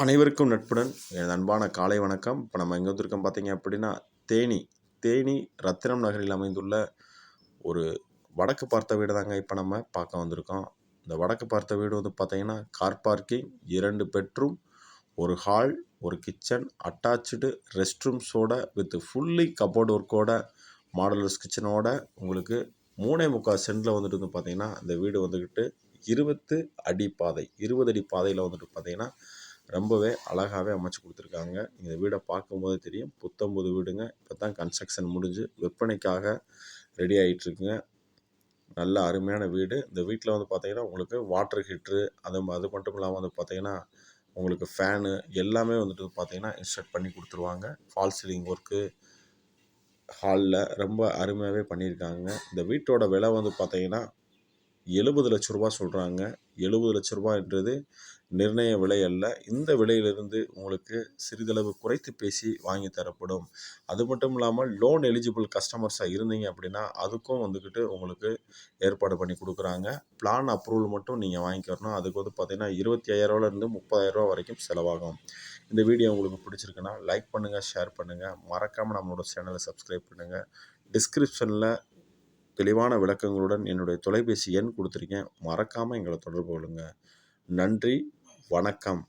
அனைவருக்கும் நட்புடன் எனது அன்பான காலை வணக்கம். இப்போ நம்ம எங்கே வந்திருக்கோம் பார்த்தீங்க அப்படின்னா, தேனி ரத்தினம் நகரில் அமைந்துள்ள ஒரு வடக்கு பார்த்த வீடு தாங்க இப்போ நம்ம பார்க்க வந்திருக்கோம். இந்த வடக்கு பார்த்த வீடு வந்து பார்த்தீங்கன்னா, கார் பார்க்கிங், 2 பெட்ரூம், ஒரு ஹால், ஒரு கிச்சன், அட்டாச்சு ரெஸ்ட் ரூம்ஸோட வித் ஃபுல்லி கபோர்டு ஒர்க்கோட, மாடலர்ஸ் கிச்சனோட உங்களுக்கு 3.25 சென்டில் வந்துட்டு வந்து பார்த்தீங்கன்னா, இந்த வீடு வந்துக்கிட்டு 20 அடி பாதையில் வந்துட்டு பார்த்தீங்கன்னா ரொம்பவே அழகாகவே அமைச்சு கொடுத்துருக்காங்க. இந்த வீடை பார்க்கும்போது தெரியும், புத்தம்புது வீடுங்க. இப்போ தான் கன்ஸ்ட்ரக்ஷன் முடிஞ்சு விற்பனைக்காக ரெடி ஆகிட்டுருக்குங்க. நல்ல அருமையான வீடு. இந்த வீட்டில் வந்து பார்த்திங்கன்னா உங்களுக்கு வாட்டர் ஹீட்ரு அது மட்டும் இல்லாமல் வந்து பார்த்திங்கன்னா உங்களுக்கு ஃபேனு எல்லாமே வந்துட்டு பார்த்திங்கன்னா இன்ஸ்டால் பண்ணி கொடுத்துருவாங்க. ஃபால் சீலிங் ஒர்க்கு ஹாலில் ரொம்ப அருமையாகவே பண்ணியிருக்காங்க. இந்த வீட்டோட விலை வந்து பார்த்திங்கன்னா 70 லட்ச ரூபா சொல்கிறாங்க. 70 லட்ச ரூபான்றது நிர்ணய விலை அல்ல. இந்த விலையிலிருந்து உங்களுக்கு சிறிதளவு குறைத்து பேசி வாங்கி தரப்படும். அது மட்டும் இல்லாமல் லோன் எலிஜிபிள் கஸ்டமர்ஸாக இருந்தீங்க அப்படின்னா அதுக்கும் வந்துக்கிட்டு உங்களுக்கு ஏற்பாடு பண்ணி கொடுக்குறாங்க. பிளான் அப்ரூவல் மட்டும் நீங்கள் வாங்கிக்கிறணும். அதுக்கு வந்து பார்த்திங்கன்னா 25,000 ரூபாயிலிருந்து 30,000 ரூபா வரைக்கும் செலவாகும். இந்த வீடியோ உங்களுக்கு பிடிச்சிருக்குன்னா லைக் பண்ணுங்கள், ஷேர் பண்ணுங்கள், மறக்காமல் நம்மளோட சேனலை சப்ஸ்கிரைப் பண்ணுங்கள். டிஸ்கிரிப்ஷனில் தெளிவான விளக்கங்களுடன் என்னுடைய தொலைபேசி எண் கொடுத்துருக்கேன். மறக்காமல் எங்களை தொடர்பு கொள்ளுங்கள். நன்றி, வணக்கம்.